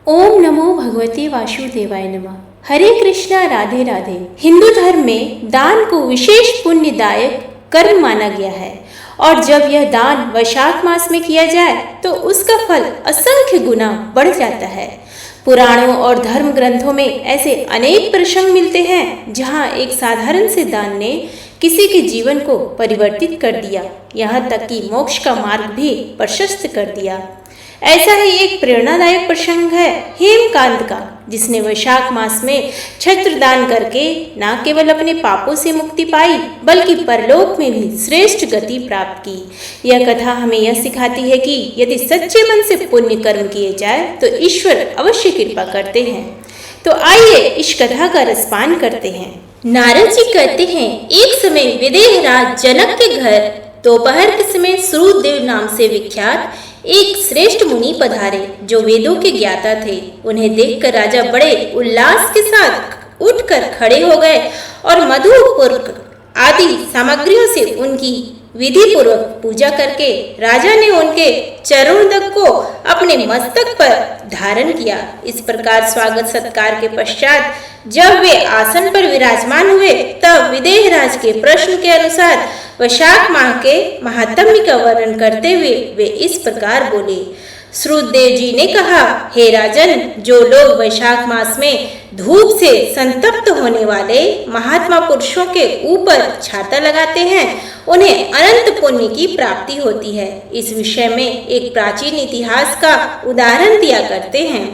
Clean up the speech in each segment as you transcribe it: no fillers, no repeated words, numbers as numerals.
ओम नमो भगवते वासुदेवाय नमः। हरे कृष्णा, राधे राधे। हिंदू धर्म में दान को विशेष पुण्यदायक कर्म माना गया है और जब यह दान वैशाख मास में किया जाए तो उसका फल असंख्य गुना बढ़ जाता है। पुराणों और धर्म ग्रंथों में ऐसे अनेक प्रसंग मिलते हैं जहां एक साधारण से दान ने किसी के जीवन को परिवर्तित कर दिया, यहाँ तक कि मोक्ष का मार्ग भी प्रशस्त कर दिया। ऐसा ही एक प्रेरणादायक प्रसंग है हेमकांत का, जिसने वैशाख मास में छत्र दान करके न केवल अपने पापों से मुक्ति पाई बल्कि परलोक में भी श्रेष्ठ गति प्राप्त की। यह कथा हमें यह सिखाती है कि यदि सच्चे मन से पुण्य कर्म किए जाए तो ईश्वर अवश्य कृपा करते हैं। तो आइए इस कथा का रसपान करते हैं। नारद जी कहते हैं, एक समय विदेह राज जनक के घर दोपहर के समय श्रुतदेव नाम से विख्यात एक श्रेष्ठ मुनि पधारे जो वेदों के ज्ञाता थे। उन्हें देखकर राजा बड़े उल्लास के साथ उठकर खड़े हो गए और मधुपर्क आदि सामग्रियों से उनकी विधि पूर्वक पूजा करके राजा ने उनके चरणोदक को अपने मस्तक पर धारण किया। इस प्रकार स्वागत सत्कार के पश्चात जब वे आसन पर विराजमान हुए तब विदेहराज के प्रश्न के अनुसार वैशाख माह के महात्म्य का वर्णन करते हुए वे इस प्रकार बोले। श्रुतदेव जी ने कहा, हे राजन, जो लोग वैशाख मास में धूप से संतप्त होने वाले महात्मा पुरुषों के ऊपर छाता लगाते हैं उन्हें अनंत पुण्य की प्राप्ति होती है। इस विषय में एक प्राचीन इतिहास का उदाहरण दिया करते हैं।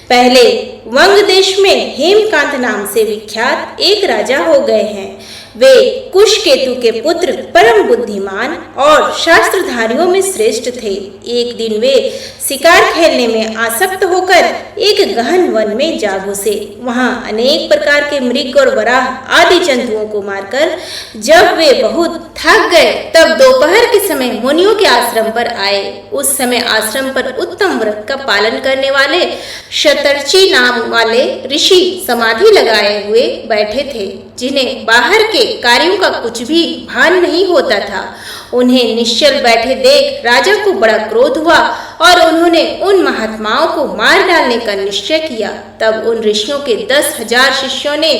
पहले वंग देश में हेमकांत नाम से विख्यात एक राजा हो गए हैं। वे कुशकेतु के पुत्र, परम बुद्धिमान और शास्त्रधारियों में श्रेष्ठ थे। एक दिन वे शिकार खेलने में आसक्त होकर एक गहन वन में जा घुसे। वहां अनेक प्रकार के मृग और वराह आदि जंतुओं को मारकर जब वे बहुत थक गए तब दोपहर के समय मुनियों के आश्रम पर आए। उस समय आश्रम पर उत्तम व्रत का पालन करने वाले शतर्षि नाम वाले ऋषि समाधि लगाए हुए बैठे थे, जिन्हें बाहर के कार्यों का कुछ भी भान नहीं होता था। उन्हें निश्चल बैठे देख राजा को बड़ा क्रोध हुआ और उन्होंने उन महात्माओं को मार डालने का निश्चय किया। तब उन ऋषियों के 10,000 शिष्यों ने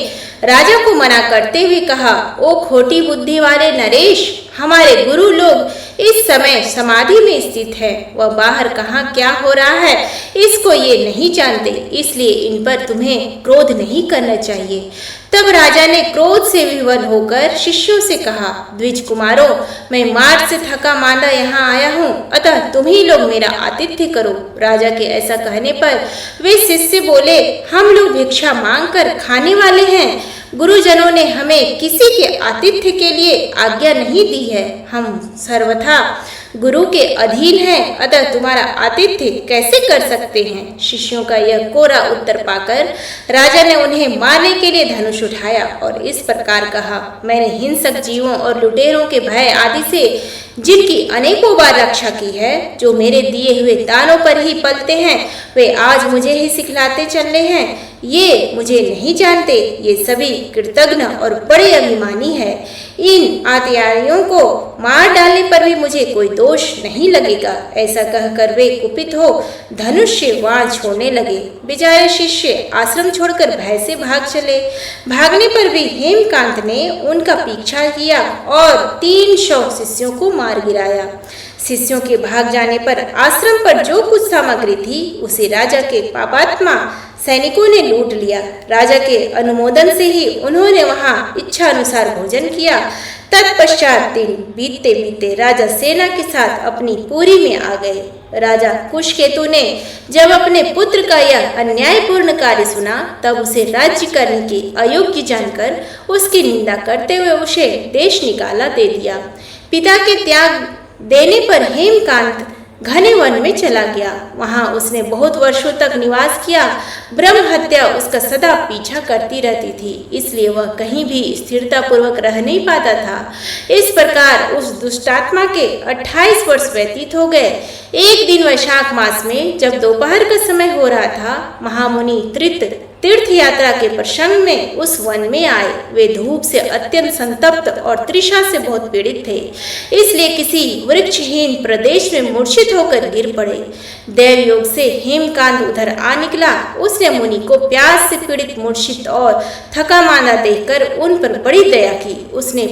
राजा को मना करते हुए कहा, ओ खोटी बुद्धि वाले नरेश, हमारे गुरु लोग इस समय समाधि में स्थित है। वह बाहर कहाँ क्या हो रहा है इसको ये नहीं जानते, इसलिए इन पर तुम्हें क्रोध नहीं करना चाहिए। तब राजा ने क्रोध से विवल होकर शिष्यों से कहा, द्विज कुमारों, मैं मार्ग से थका मांदा यहाँ आया हूँ, अतः तुम ही लोग मेरा आतिथ्य करो। राजा के ऐसा कहने पर वे शिष्य बोले, हम लोग भिक्षा मांग कर खाने वाले हैं। गुरुजनों ने हमें किसी के आतिथ्य के लिए आज्ञा नहीं दी है। हम सर्वथा गुरु के अधीन हैं, अतः तुम्हारा आतिथ्य कैसे कर सकते हैं। शिष्यों का यह कोरा उत्तर पाकर राजा ने उन्हें मारने के लिए धनुष उठाया और इस प्रकार कहा, मैंने हिंसक जीवों और लुटेरों के भय आदि से जिनकी अनेकों बार रक्षा की है, जो मेरे दिए हुए दानों पर ही पलते हैं, वे आज मुझे ही सिखलाते चल रहे हैं। ये मुझे नहीं जानते, ये सभी कृतज्ञ और बड़े अभिमानी है। इन आत्यारियों को मार डालने पर भी मुझे कोई दोष नहीं लगेगा। ऐसा कहकर वे कुपित हो धनुष से वाण छोड़ने लगे। बेचारे शिष्य आश्रम छोड़कर भय से भाग चले। भागने पर भी हेमकांत ने उनका पीछा किया और 300 शिष्यों को मार गिराया। शिष्यों के भाग जाने पर आश्रम पर जो कुछ सामग्री थी उसे राजा के पापात्मा सैनिकों ने लूट लिया। राजा के अनुमोदन से ही उन्होंने वहां इच्छा अनुसार भोजन किया। तत्पश्चात दिन बीतते बीतते राजा सेना के साथ अपनी पुरी में आ गए। राजा कुशकेतु ने जब अपने पुत्र का यह अन्यायपूर्ण कार्य सुना तब उसे राज्य करने के अयोग्य जानकर उसकी निंदा करते हुए उसे देश निकाला दे दिया। पिता के त्याग देने पर हेमकांत घने वन में चला गया। वहां उसने बहुत वर्षों तक निवास किया। ब्रह्म हत्या उसका सदा पीछा करती रहती थी, इसलिए वह कहीं भी स्थिरता पूर्वक रह नहीं पाता था। इस प्रकार उस दुष्टात्मा के 28 वर्ष व्यतीत हो गए। एक दिन वैशाख मास में जब दोपहर का समय हो रहा था, महामुनि तीर्थ यात्रा के प्रसंग में उस वन में आए। वे धूप से अत्यंत संतप्त और तृषा से बहुत पीड़ित थे, इसलिए किसी वृक्षहीन प्रदेश में मूर्छित होकर गिर पड़े। देव योग से हेमकांत उधर आ निकला। उसने मुनि को प्यास से पीड़ित, मूर्छित और थका मांदा देखकर उन पर बड़ी दया की। उसने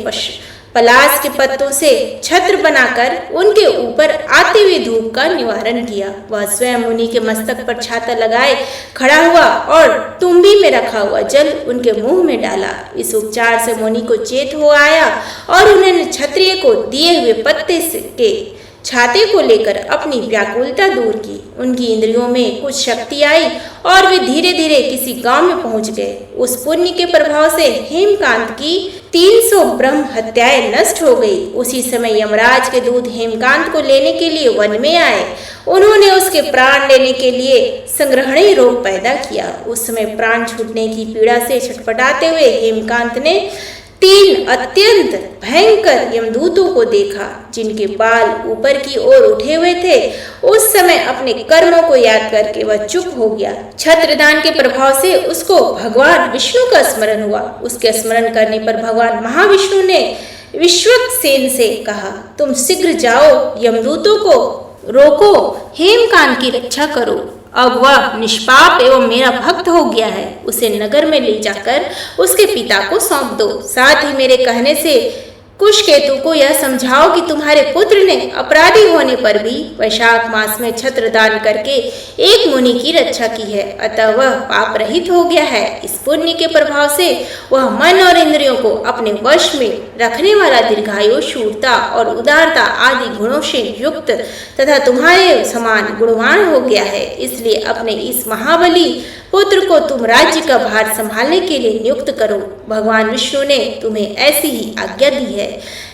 पलाश के पत्तों से छत्र बनाकर उनके ऊपर आती हुई धूप का निवारण किया। वह स्वयं मुनि के मस्तक पर छाता लगाए खड़ा हुआ और तुम्बी में रखा हुआ जल उनके मुंह में डाला। इस उपचार से मुनि को चेत हो आया और उन्होंने क्षत्रिय को दिए हुए पत्ते के छाते को लेकर अपनी व्याकुलता दूर की। उनकी इंद्रियों में कुछ शक्ति आई और वे धीरे धीरे किसी गांव में पहुंच गए। उस पुण्य के प्रभाव से हेमकांत की 300 ब्रह्म हत्याएं नष्ट हो गई। उसी समय यमराज के दूत हेमकांत को लेने के लिए वन में आए। उन्होंने उसके प्राण लेने के लिए संग्रहणी रोग पैदा किया। उस समय प्राण छूटने की पीड़ा से छटपटाते हुए हेमकांत ने 3 अत्यंत भयंकर यमदूतों को देखा, जिनके बाल ऊपर की ओर उठे हुए थे। उस समय अपने कर्मों को याद करके वह चुप हो गया। छत्रदान के प्रभाव से उसको भगवान विष्णु का स्मरण हुआ। उसके स्मरण करने पर भगवान महाविष्णु ने विश्वक्सेन से कहा, तुम शीघ्र जाओ, यमदूतों को रोको, हेमकांत की रक्षा करो। अब वह निष्पाप एवं मेरा भक्त हो गया है। उसे नगर में ले जाकर उसके पिता को सौंप दो। साथ ही मेरे कहने से कुशकेतु को यह समझाओ कि तुम्हारे पुत्र ने अपराधी होने पर भी वैशाख मास में छत्रदान करके एक मुनि की रक्षा की है, अतः वह पाप रहित हो गया है। इस पुण्य के प्रभाव से वह मन और इंद्रियों को अपने वश में रखने वाला दीर्घायु, शूरता और उदारता आदि गुणों से युक्त तथा तुम्हारे समान गुणवान हो गया है। इसलिए अपने इस महाबली पुत्र को तुम राज्य का भार संभालने के लिए नियुक्त करो। भगवान विष्णु ने तुम्हें ऐसी ही आज्ञा दी है।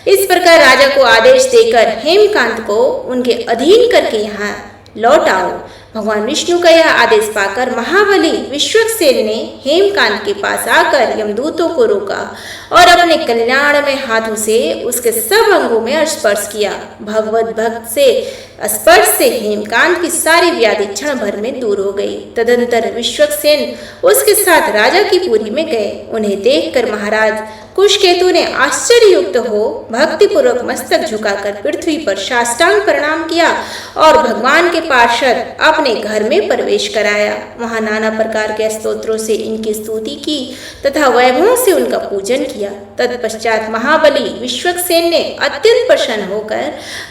इस प्रकार राजा को आदेश देकर हेमकांत को उनके अधीन करके यहाँ लौट आओ। भगवान विष्णु का यह आदेश पाकर महाबली विश्वक्सेन ने हेमकांत के पास आकर यमदूतों को रोका और अपने कल्याण में हाथों से उसके सब अंगों में स्पर्श किया। भगवत भक्त से स्पर्श से हेमकांत की सारी व्याधि क्षण भर में दूर हो गई। तदंतर विश्वक्सेन उसके साथ राजा की पुरी में गए। उन्हें देखकर महाराज कुशकेतु ने आश्चर्ययुक्त हो भक्तिपूर्वक मस्तक झुकाकर पृथ्वी पर साष्टांग प्रणाम किया और भगवान के पार्षद अपने घर में प्रवेश कराया। वहां नाना प्रकार के स्तोत्रों से इनकी स्तुति की तथा वैभव से उनका पूजन किया। तत्पश्चात महाबली विश्वक्सेन ने अत्यंत प्रसन्न होकर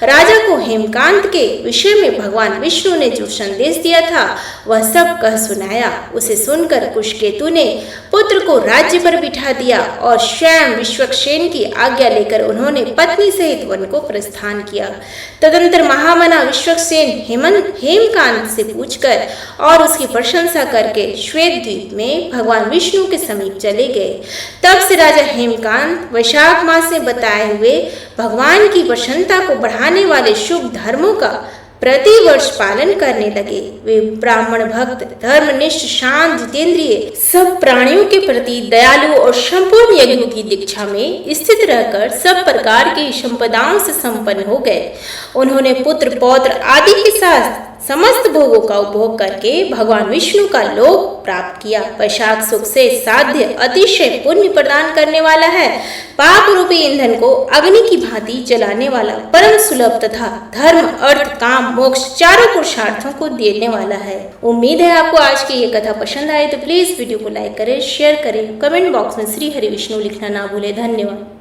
राजा को हेमकांत के विषय में भगवान विष्णु ने जो संदेश दिया था वह सब कह सुनाया। उसे सुनकर कुशकेतु ने पुत्र को राज्य पर बिठा दिया और स्वयं विश्वक्सेन की आज्ञा लेकर उन्होंने पत्नी सहित वन को प्रस्थान किया। तदंतर महामना विश्वक्सेन हेमकांत से पूछकर और उसकी प्रशंसा करके श्वेत द्वीप में भगवान विष्णु के समीप चले गए। तब से राजा हेमकांत वैशाख मास में बताए हुए भगवान की प्रसन्नता को बढ़ाने वाले शुभ धर्मों का प्रतिवर्ष पालन करने लगे। वे ब्राह्मण भक्त, धर्मनिष्ठ, शांत, जितेंद्रिय, सब प्राणियों के प्रति दयालु और संपूर्ण यज्ञों की दीक्षा में स्थित रहकर सब प्रकार की संपदाओं से संपन्न हो गए। उन्होंने पुत्र, पौत्र आदि के साथ समस्त भोगों का उपभोग करके भगवान विष्णु का लोक प्राप्त किया। वैशाख सुख से साध्य अतिशय पुण्य प्रदान करने वाला है। पाप रूपी ईंधन को अग्नि की भांति जलाने वाला, परम सुलभ तथा धर्म, अर्थ, काम, मोक्ष चारों पुरुषार्थों को देने वाला है। उम्मीद है आपको आज की ये कथा पसंद आए तो प्लीज वीडियो को लाइक करें, शेयर करें, कमेंट बॉक्स में श्री हरि विष्णु लिखना ना भूले। धन्यवाद।